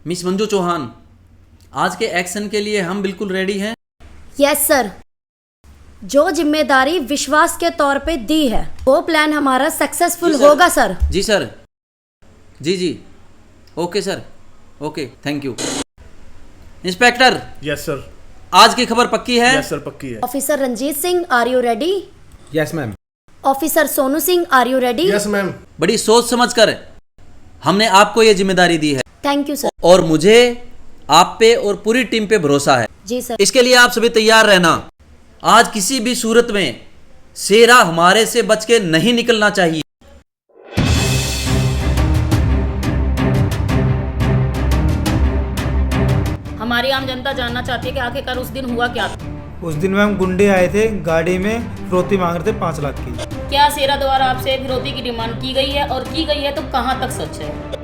Miss Manju Chauhan, आज के action के लिए हम बिल्कुल रेडी हैं। Yes sir. जो जिम्मेदारी विश्वास के तौर पे दी है वो प्लान हमारा सक्सेसफुल होगा सर। जी सर, जी okay sir, okay thank you. Inspector. Yes sir. आज की खबर पक्की है? यस सर, पक्की है। Officer Ranjit Singh, are you ready? Yes ma'am. Officer Sonu Singh, are you ready? Yes ma'am. बड़ी सोच समझ कर हमने आपको ये जिम्मेदारी दी है। Thank you sir. और मुझे आप पे और पूरी टीम पे भरोसा है। जी सर। इसके लिए आप सभी तैयार रहना। आज किसी भी सूरत में शेरा हमारे से बच के नहीं निकलना चाहिए। हमारी आम जनता जानना चाहती है कि आखिरकार उस दिन हुआ क्या था। उस दिन मैम गुंडे आए थे, गाड़ी में फिरौती मांग रहे थे 5 लाख की। क्या शेरा द्वारा आपसे फिरौती की डिमांड की गई है, और की गई है तो कहां तक सच है?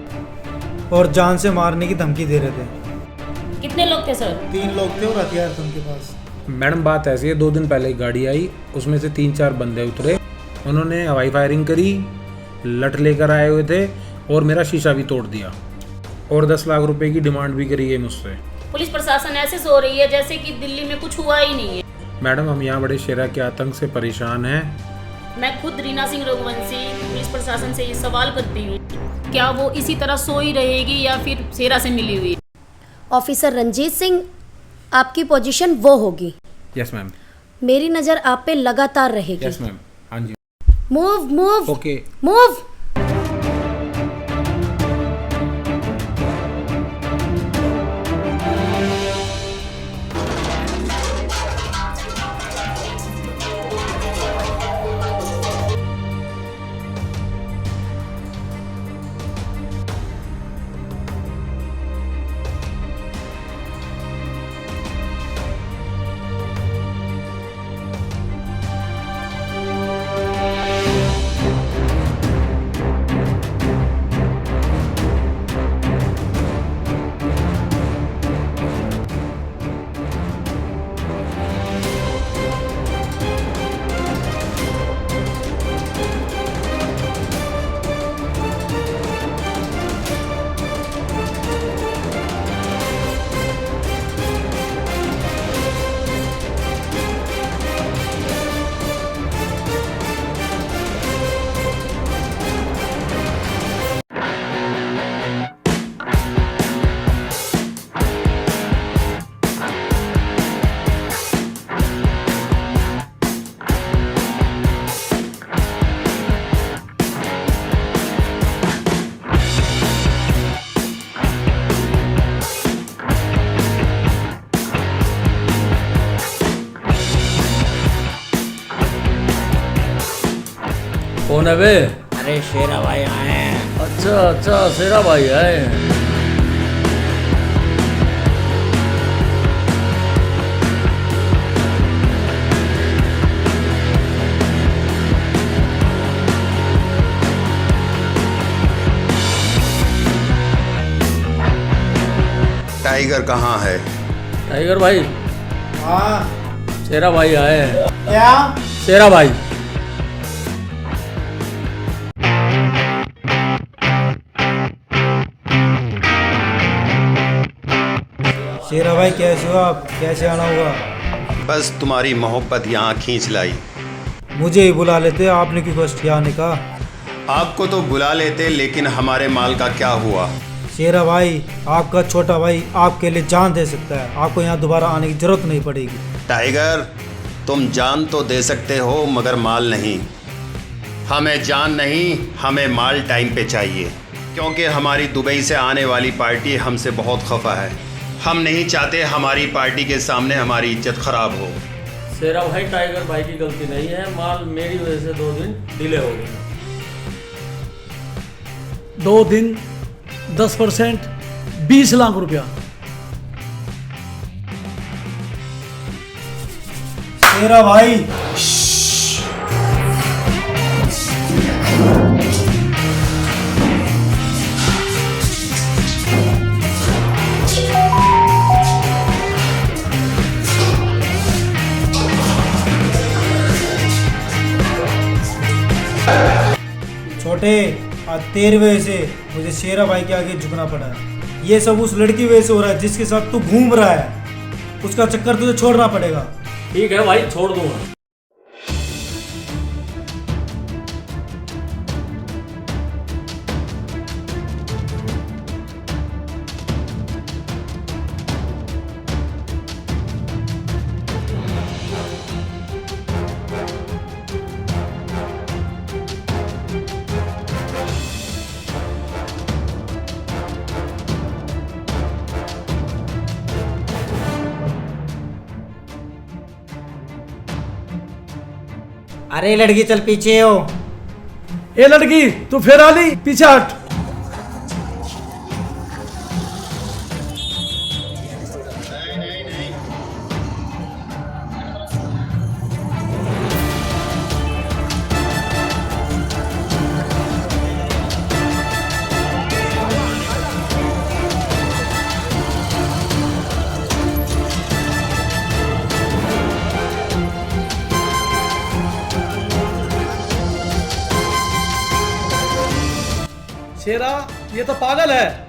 और जान से मारने की धमकी दे रहे थे। कितने लोग थे सर? 3 लोग थे और हथियार थे उनके पास। मैडम बात ऐसी है, 2 दिन पहले एक गाड़ी आई, उसमें से 3-4 बंदे उतरे, उन्होंने हवाई फायरिंग करी, लठ लेकर आए हुए थे और मेरा शीशा भी तोड़ दिया और 10 लाख रुपए की डिमांड भी करी है मुझसे। पुलिस प्रशासन ऐसे सो रही है जैसे कि दिल्ली में कुछ हुआ ही नहीं है। मैडम हम यहाँ बड़े शेरा के आतंक से परेशान हैं। मैं खुद रीना सिंह रघुवंशी पुलिस प्रशासन से ये सवाल करती हूँ, क्या वो इसी तरह सोई रहेगी या फिर शेरा से मिली हुई? ऑफिसर रंजीत सिंह, आपकी पोजीशन वो होगी। Yes ma'am. मेरी नजर आप पे लगातार रहेगी। Yes ma'am. हाँ जी। Move move okay. मूव। कौन है बे? अरे शेरा भाई आए हैं। अच्छा शेरा भाई आए हैं। टाइगर कहाँ है? टाइगर भाई? हाँ। शेरा भाई आए हैं। क्या? शेरा भाई। शेरा भाई कैसे हो आप? कैसे आना हुआ? बस तुम्हारी मोहब्बत यहाँ खींच लाई। मुझे ही बुला लेते, आपने क्यों फर्स्ट आने का? आपको तो बुला लेते, लेकिन हमारे माल का क्या हुआ? शेरा भाई, आपका छोटा भाई आपके लिए जान दे सकता है, आपको यहाँ दोबारा आने की जरूरत नहीं पड़ेगी। टाइगर, तुम जान तो दे सकते हो मगर माल नहीं। हमें जान नहीं, हमें माल टाइम पे चाहिए, क्योंकि हमारी दुबई से आने वाली पार्टी हमसे बहुत खफा है। हम नहीं चाहते हमारी पार्टी के सामने हमारी इज्जत खराब हो। शेरा भाई, टाइगर भाई की गलती नहीं है, माल मेरी वजह से 2 दिन डिले हो गया। 2 दिन 10% 20 लाख रुपया। शेरा भाई, छोटे आज तेरी वजह से मुझे शेरा भाई के आगे झुकना पड़ा है। ये सब उस लड़की की वजह से हो रहा है जिसके साथ तू घूम रहा है। उसका चक्कर तुझे छोड़ना पड़ेगा। ठीक है भाई, छोड़ दूंगा। अरे लड़की चल पीछे हो। ए लड़की, तू फिर आ ली, पीछे हट। शेरा, ये तो पागल है।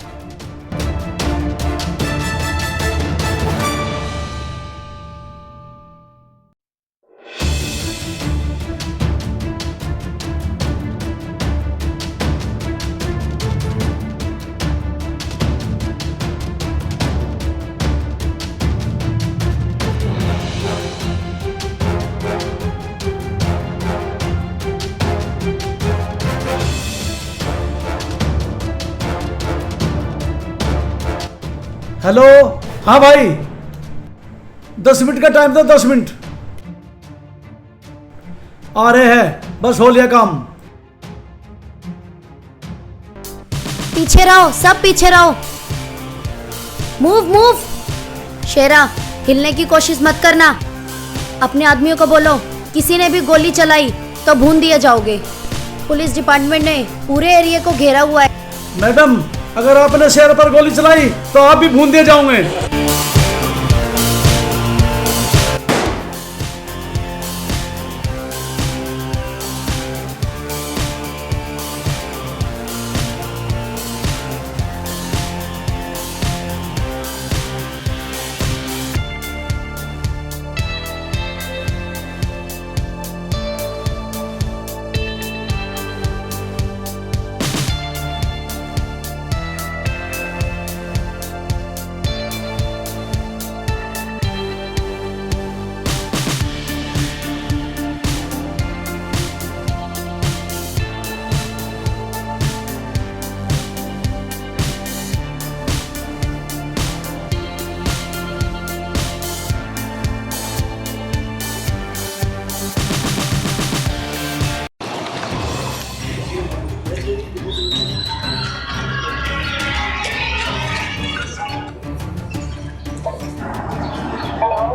हेलो, हाँ भाई, 10 मिनट का टाइम दो, 10 मिनट। आ रहे हैं, बस हो लिया काम। पीछे रहो, सब पीछे रहो। Move move. शेरा, हिलने की कोशिश मत करना। अपने आदमियों को बोलो, किसी ने भी गोली चलाई तो भून दिए जाओगे। पुलिस डिपार्टमेंट ने पूरे एरिया को घेरा हुआ है। मैडम, अगर आपने शेर पर गोली चलाई तो आप भी भून दिए जाओगे।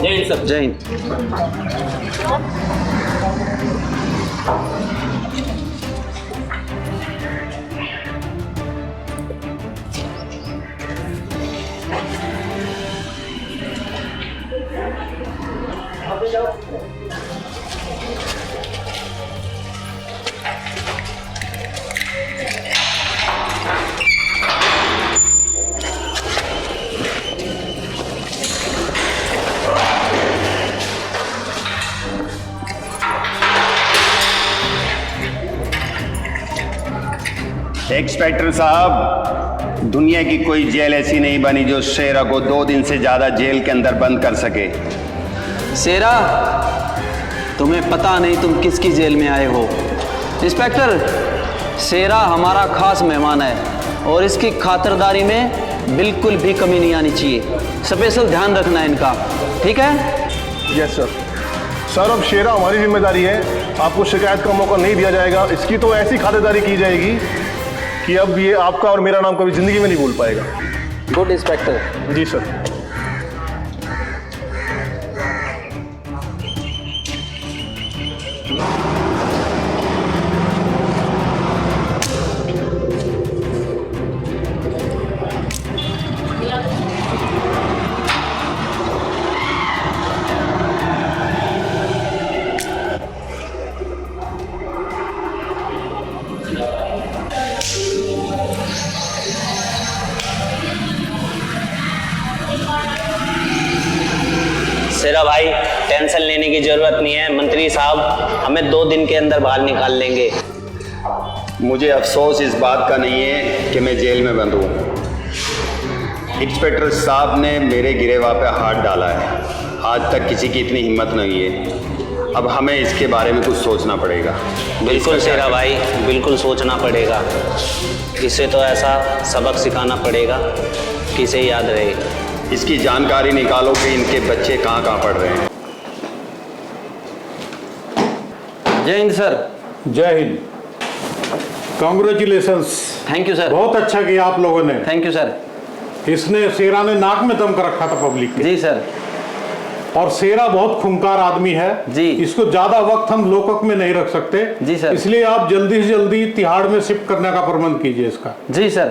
जय हिंद सर। जय हिंद। इंस्पेक्टर साहब, दुनिया की कोई जेल ऐसी नहीं बनी जो शेरा को 2 दिन से ज़्यादा जेल के अंदर बंद कर सके। शेरा, तुम्हें पता नहीं तुम किसकी जेल में आए हो। इंस्पेक्टर, शेरा हमारा खास मेहमान है और इसकी खातिरदारी में बिल्कुल भी कमी नहीं आनी चाहिए। स्पेशल ध्यान रखना है इनका, ठीक है? Yes sir. सर, अब शेरा हमारी जिम्मेदारी है, आपको शिकायत का मौका नहीं दिया जाएगा। इसकी तो ऐसी खातिरदारी की जाएगी कि अब ये आपका और मेरा नाम कभी जिंदगी में नहीं भूल पाएगा। Good inspector. जी सर। मंत्री साहब हमें 2 दिन के अंदर बाहर निकाल लेंगे। मुझे अफसोस इस बात का नहीं है कि मैं जेल में बंद हूँ। इंस्पेक्टर साहब ने मेरे गिरेवा पे हाथ डाला है। आज तक किसी की इतनी हिम्मत नहीं है। अब हमें इसके बारे में कुछ सोचना पड़ेगा। बिल्कुल शेरा भाई, बिल्कुल सोचना पड़ेगा। इसे तो ऐसा सबक सिखाना पड़ेगा कि इसे याद रहे। इसकी जानकारी निकालो कि इनके बच्चे कहाँ कहाँ पढ़ रहे हैं। जय हिंद सर। जय Hind. Congratulations. Thank you sir. बहुत अच्छा किया आप लोगों ने। Thank you sir. इसने शेरा ने नाक में दम कर रखा था पब्लिक के। जी सर। और शेरा बहुत खूंखार आदमी है जी। इसको ज्यादा वक्त हम लोकक में नहीं रख सकते। जी सर। इसलिए आप जल्दी से जल्दी तिहाड़ में शिफ्ट करने का प्रबंध कीजिए इसका। जी सर।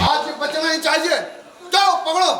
आज बचना ही चाहिए। जाओ पकड़ो।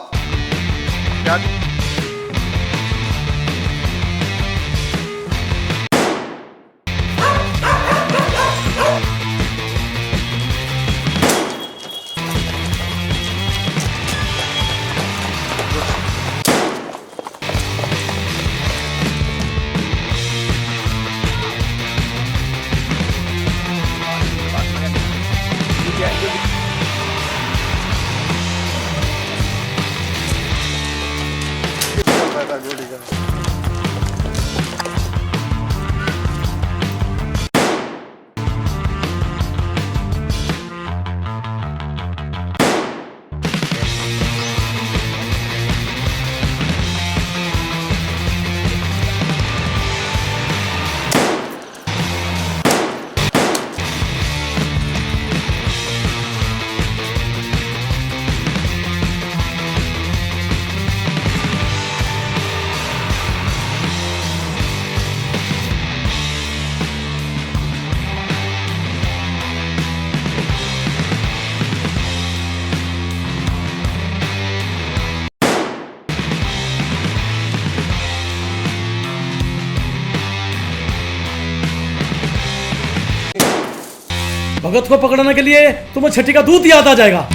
भगत को पकड़ने के लिए तुम्हें छठी का दूध याद आ जाएगा।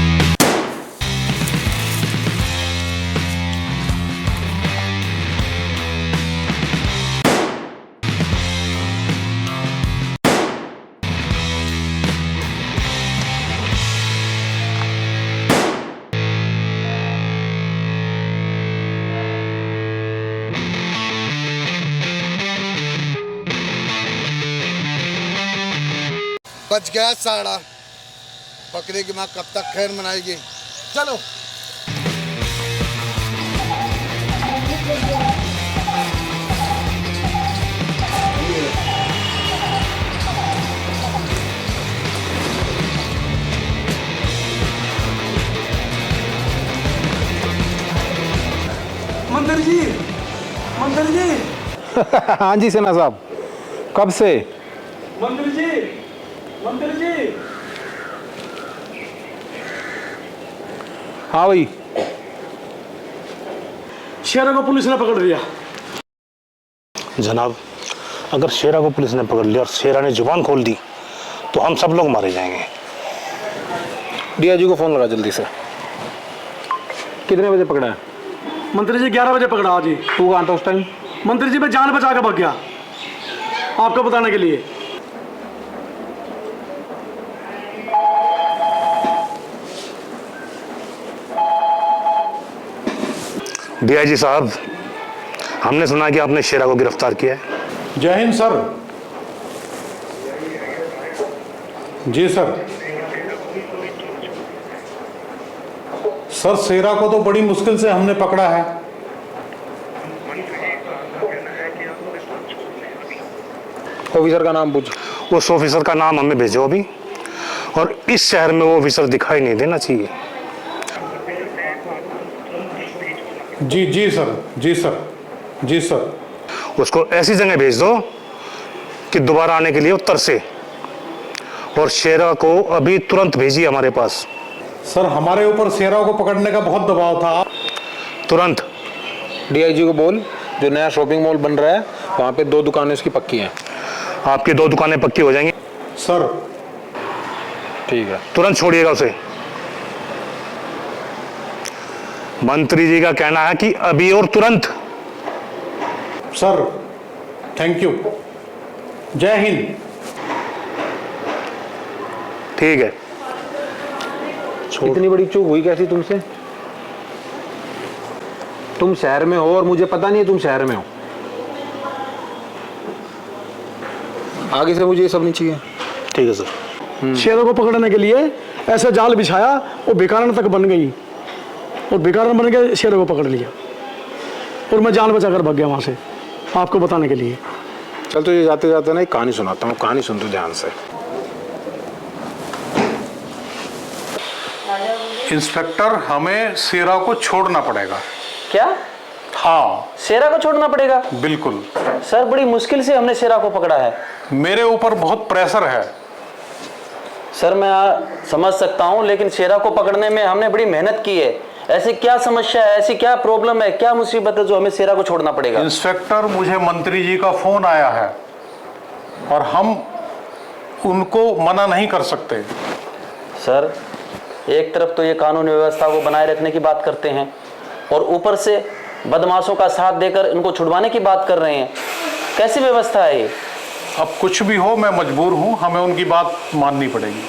बच गया साड़ा। बकरे की माँ कब तक खैर मनाएगी। चलो। मंत्री जी, मंत्री जी। हाँ जी सेना साहब, कब से? मंत्री जी, मंत्री जी। हाँ भाई। शेरा को पुलिस ने पकड़ लिया। जनाब, अगर शेरा को पुलिस ने पकड़ लिया और शेरा ने जुबान खोल दी तो हम सब लोग मारे जाएंगे। डीआईजी को फोन लगा जल्दी से। कितने बजे पकड़ा है? मंत्री जी 11 बजे पकड़ा आज ही। तू कहाँ था उस टाइम? मंत्री जी मैं जान बचा के भाग गया आपको बताने के लिए। डीआईजी साहब, हमने सुना कि आपने शेरा को गिरफ्तार किया है। जय हिंद सर। जी सर। सर शेरा को तो बड़ी मुश्किल से हमने पकड़ा है। ऑफिसर का नाम पूछ। उस ऑफिसर का नाम हमें भेजो अभी, और इस शहर में वो ऑफिसर दिखाई नहीं देना चाहिए। जी जी सर, जी सर, जी सर। उसको ऐसी जगह भेज दो कि दोबारा आने के लिए उत्तर से, और शेरा को अभी तुरंत भेजिए हमारे पास। सर हमारे ऊपर शेरा को पकड़ने का बहुत दबाव था। तुरंत। डीआईजी को बोल, जो नया शॉपिंग मॉल बन रहा है वहाँ पे 2 दुकानें उसकी पक्की हैं। आपकी 2 दुकानें पक्की हो जाएंगी सर। ठीक है, तुरंत छोड़िएगा उसे। मंत्री जी का कहना है कि अभी और तुरंत। सर थैंक यू, जय हिंद। ठीक है। इतनी बड़ी चूक हुई कैसी तुमसे? तुम शहर में हो और मुझे पता नहीं है तुम शहर में हो। आगे से मुझे ये सब नहीं चाहिए। ठीक है सर। शेरों को पकड़ने के लिए ऐसा जाल बिछाया, वो बेकारण तक बन गई और बेकारण बन के शेरों को पकड़ लिया और मैं जान बचा कर भाग गया वहां से आपको बताने के लिए। चल तुझे जाते जाते ना एक कहानी सुनाता हूँ, कहानी सुन तू ध्यान से। इंस्पेक्टर, हमें शेरा को छोड़ना पड़ेगा। क्या? हाँ, शेरा को छोड़ना पड़ेगा? बिल्कुल सर, बड़ी मुश्किल से हमने शेरा को पकड़ा है। मेरे ऊपर बहुत प्रेशर है। सर मैं समझ सकता हूँ, लेकिन शेरा को पकड़ने में हमने बड़ी मेहनत की है। ऐसी क्या समस्या है, ऐसी क्या प्रॉब्लम है, क्या मुसीबत है जो हमें शेरा को छोड़ना पड़ेगा? इंस्पेक्टर, मुझे मंत्री जी का फोन आया है और हम उनको मना नहीं कर सकते। सर, एक तरफ तो ये कानून व्यवस्था को बनाए रखने की बात करते हैं और ऊपर से बदमाशों का साथ देकर इनको छुड़वाने की बात कर रहे हैं। कैसी व्यवस्था है ये? अब कुछ भी हो, मैं मजबूर हूँ, हमें उनकी बात माननी पड़ेगी।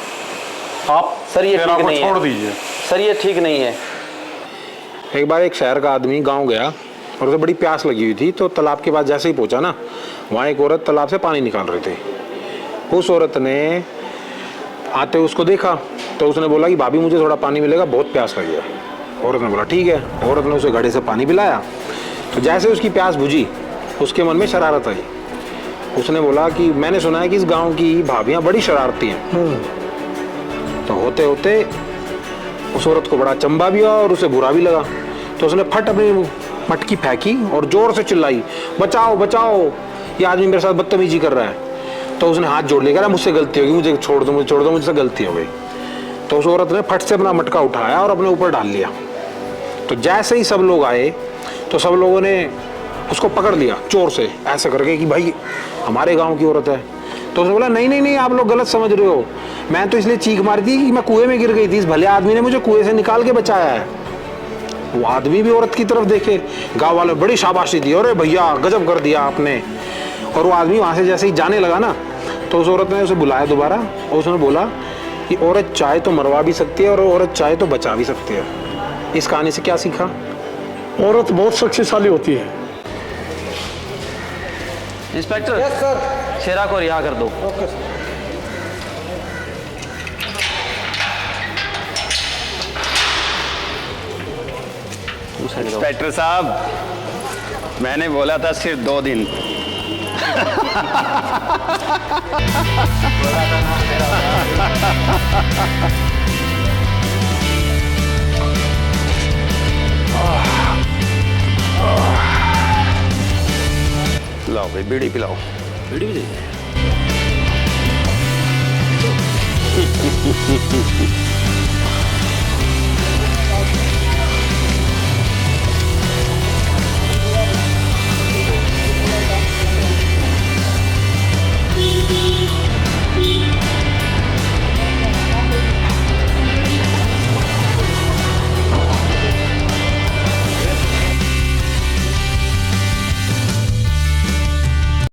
आप सर ये शेरा ठीक को नहीं छोड़ है। दीजिए। सर ये ठीक नहीं है। एक बार एक शहर का आदमी गांव गया और उसे बड़ी प्यास लगी हुई थी, तो तालाब के पास जैसे ही पहुंचा ना, वहाँ एक औरत तालाब से पानी निकाल रही थी। उस औरत ने आते उसको देखा तो उसने बोला कि भाभी मुझे थोड़ा पानी मिलेगा, बहुत प्यास लगी है। औरत ने बोला ठीक है। औरत ने उसे घड़े से पानी पिलाया। तो जैसे उसकी प्यास बुझी, उसके मन में शरारत आई। उसने बोला कि मैंने सुना है कि इस गांव की भाभियां बड़ी शरारती हैं। तो होते होते उस औरत को बड़ा चंबा भी हुआ और उसे बुरा भी लगा। तो उसने फट अपनी मटकी फेंकी और जोर से चिल्लाई, बचाओ बचाओ, ये आदमी मेरे साथ बदतमीजी कर रहा है। तो उसने हाथ जोड़ लिया, मुझसे गलती होगी, मुझे छोड़ दो, मुझे छोड़ दो, मुझसे गलती हो गई। तो उस औरत ने फट से अपना मटका उठाया और अपने ऊपर डाल लिया। तो जैसे ही सब लोग आए तो सब लोगों ने उसको पकड़ लिया चोर से, ऐसे करके कि भाई हमारे गांव की औरत है। तो उसने बोला नहीं नहीं नहीं, आप लोग गलत समझ रहे हो, मैं तो इसलिए चीख मारी थी कि मैं कुएं में गिर गई थी, इस भले आदमी ने मुझे कुएं से निकाल के बचाया है। वो आदमी भी औरत की तरफ देखे, गाँव वालों ने बड़ी शाबाशी दी, अरे भैया गजब कर दिया आपने। और वो आदमी वहाँ से जैसे ही जाने लगा ना, तो उस औरत ने उसे बुलाया दोबारा और उसने बोला कि औरत चाहे तो मरवा भी सकती है और औरत चाहे तो बचा भी सकती है। इस कहानी से क्या सीखा? औरत बहुत शक्तिशाली होती है। इंस्पेक्टर, यस सर, शेरा को रिहा कर दो। Okay sir. इंस्पेक्टर साहब, मैंने बोला था सिर्फ 2 दिन। लाओ भाई, बीड़ी पिलाओ। बीड़ी भी